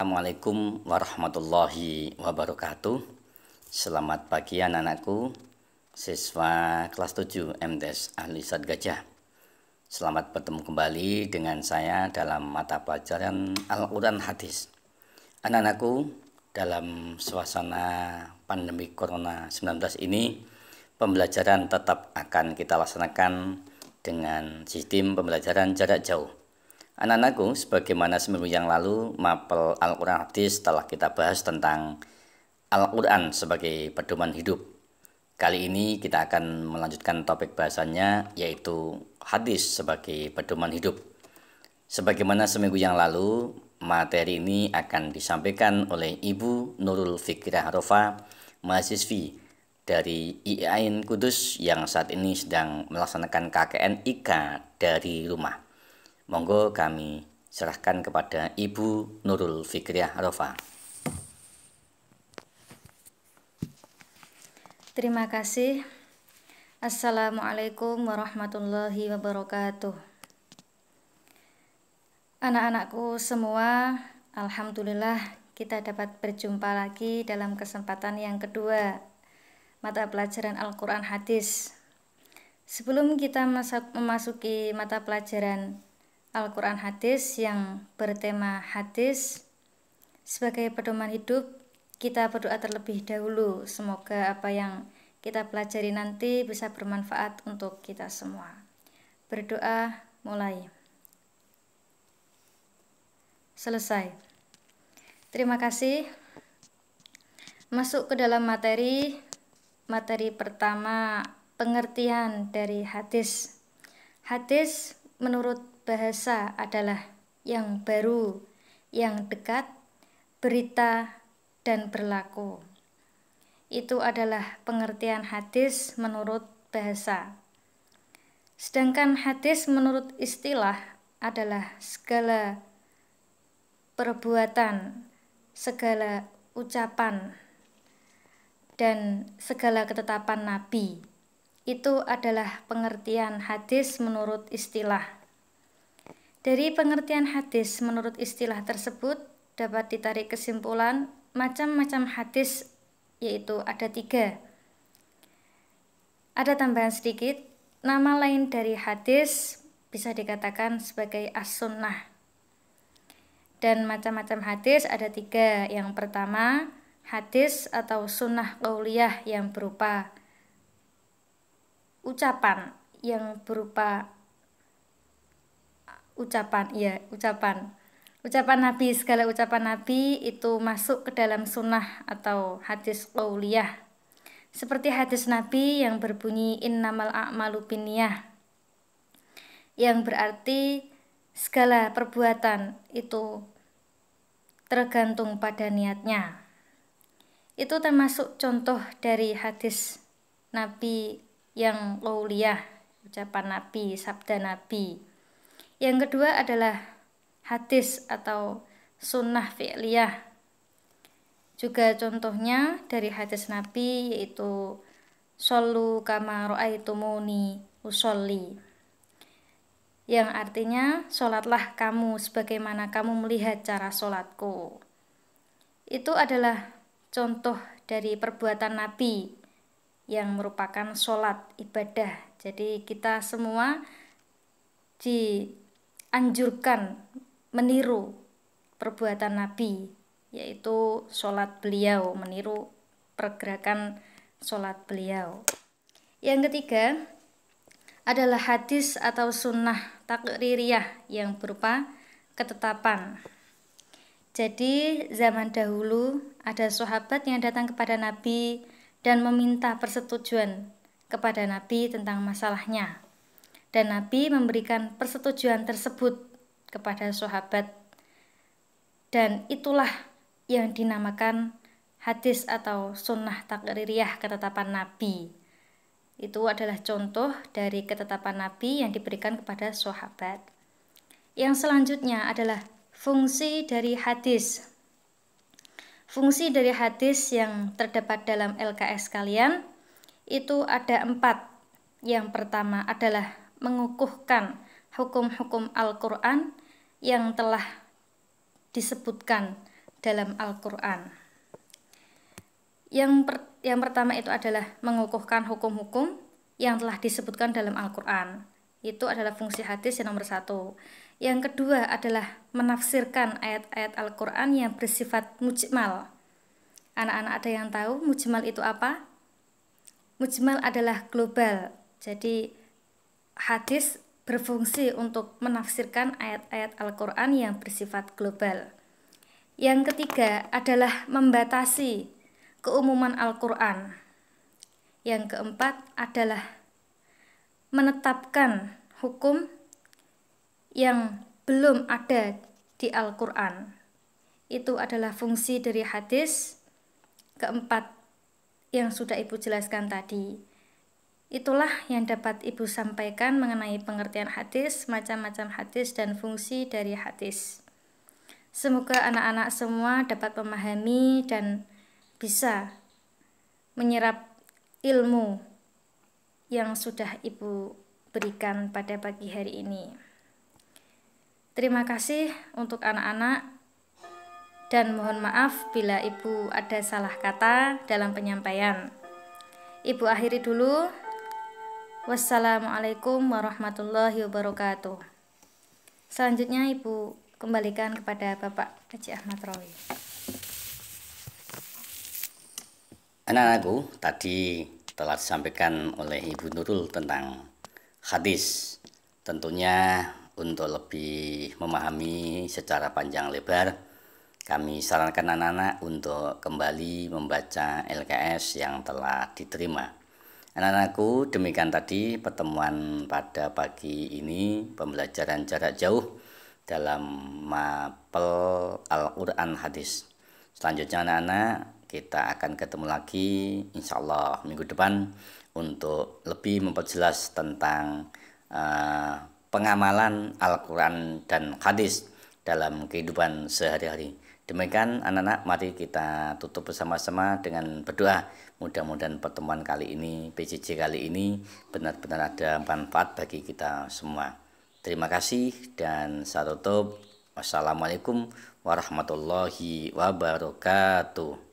Assalamualaikum warahmatullahi wabarakatuh. Selamat pagi anak-anakku, siswa kelas 7 MTS Ahli Zat Gajah. Selamat bertemu kembali dengan saya dalam mata pelajaran Al-Quran Hadis. Anak-anakku, dalam suasana pandemi Corona 19 ini, pembelajaran tetap akan kita laksanakan dengan sistem pembelajaran jarak jauh. Anak-anakku, sebagaimana seminggu yang lalu, mapel Al-Quran Hadis telah kita bahas tentang Al-Quran sebagai pedoman hidup. Kali ini kita akan melanjutkan topik bahasannya, yaitu hadis sebagai pedoman hidup. Sebagaimana seminggu yang lalu, materi ini akan disampaikan oleh Ibu Nurul Fikrah Rofa, mahasiswi dari IAIN Kudus yang saat ini sedang melaksanakan KKN IK dari rumah. Monggo kami serahkan kepada Ibu Nurul Fikrah Rofa. Terima kasih. Assalamualaikum warahmatullahi wabarakatuh. Anak-anakku semua, alhamdulillah kita dapat berjumpa lagi dalam kesempatan yang kedua mata pelajaran Al-Quran Hadis. Sebelum kita memasuki mata pelajaran Al-Quran Hadis yang bertema hadis sebagai pedoman hidup, kita berdoa terlebih dahulu. Semoga apa yang kita pelajari nanti bisa bermanfaat untuk kita semua. Berdoa mulai. Selesai. Terima kasih. Masuk ke dalam materi. Materi pertama, pengertian dari hadis. Hadis menurut bahasa adalah yang baru, yang dekat, berita, dan berlaku. Itu adalah pengertian hadis menurut bahasa. Sedangkan hadis menurut istilah adalah segala perbuatan, segala ucapan, dan segala ketetapan Nabi. Itu adalah pengertian hadis menurut istilah. Dari pengertian hadis menurut istilah tersebut dapat ditarik kesimpulan macam-macam hadis, yaitu ada 3. Ada tambahan sedikit, nama lain dari hadis bisa dikatakan sebagai as-sunnah. Dan macam-macam hadis ada 3. Yang pertama, hadis atau sunnah qauliyah yang berupa ucapan, ucapan Nabi. Segala ucapan Nabi itu masuk ke dalam sunnah atau hadis qauliyah. Seperti hadis Nabi yang berbunyi innamal a'malu binniyah, yang berarti segala perbuatan itu tergantung pada niatnya. Itu termasuk contoh dari hadis Nabi yang qauliyah, ucapan Nabi, sabda Nabi. Yang kedua adalah hadis atau sunnah fi'liyah. Juga contohnya dari hadis Nabi yaitu shollu kama ra'aitumuni usolli, yang artinya sholatlah kamu sebagaimana kamu melihat cara sholatku. Itu adalah contoh dari perbuatan Nabi yang merupakan sholat ibadah. Jadi kita semua dianjurkan meniru perbuatan Nabi, yaitu sholat beliau, meniru pergerakan sholat beliau. Yang ketiga adalah hadis atau sunnah takririyah yang berupa ketetapan. Jadi zaman dahulu ada sahabat yang datang kepada Nabi dan meminta persetujuan kepada Nabi tentang masalahnya. Dan Nabi memberikan persetujuan tersebut kepada sahabat. Dan itulah yang dinamakan hadis atau sunnah takririyah, ketetapan Nabi. Itu adalah contoh dari ketetapan Nabi yang diberikan kepada sahabat. Yang selanjutnya adalah fungsi dari hadis. Fungsi dari hadis yang terdapat dalam LKS kalian itu ada 4. Yang pertama adalah mengukuhkan hukum-hukum Al-Quran yang telah disebutkan dalam Al-Quran. Yang pertama itu adalah mengukuhkan hukum-hukum yang telah disebutkan dalam Al-Quran. Itu adalah fungsi hadis yang nomor 1. Yang kedua adalah menafsirkan ayat-ayat Al-Quran yang bersifat mujmal. Anak-anak ada yang tahu mujmal itu apa? Mujmal adalah global. Jadi hadis berfungsi untuk menafsirkan ayat-ayat Al-Quran yang bersifat global. Yang ketiga adalah membatasi keumuman Al-Quran. Yang keempat adalah menetapkan hukum yang belum ada di Al-Quran. Itu adalah fungsi dari hadis keempat yang sudah Ibu jelaskan tadi. Itulah yang dapat Ibu sampaikan mengenai pengertian hadis, macam-macam hadis, dan fungsi dari hadis. Semoga anak-anak semua dapat memahami dan bisa menyerap ilmu yang sudah Ibu berikan pada pagi hari ini. Terima kasih untuk anak-anak dan mohon maaf bila Ibu ada salah kata dalam penyampaian. Ibu akhiri dulu. Wassalamualaikum warahmatullahi wabarakatuh. Selanjutnya Ibu kembalikan kepada Bapak Haji Ahmad Rawi. Anak-anakku, tadi telah disampaikan oleh Ibu Nurul tentang hadis. Tentunya untuk lebih memahami secara panjang lebar, kami sarankan anak-anak untuk kembali membaca LKS yang telah diterima. Anak-anakku, demikian tadi pertemuan pada pagi ini, pembelajaran jarak jauh dalam mapel Al-Quran hadis. Selanjutnya anak-anak, kita akan ketemu lagi insya Allah minggu depan untuk lebih memperjelas tentang pengamalan Al-Quran dan hadis dalam kehidupan sehari-hari. Demikian anak-anak, mari kita tutup bersama-sama dengan berdoa. Mudah-mudahan pertemuan kali ini, PJJ kali ini benar-benar ada manfaat bagi kita semua. Terima kasih dan saya tutup. Wassalamualaikum warahmatullahi wabarakatuh.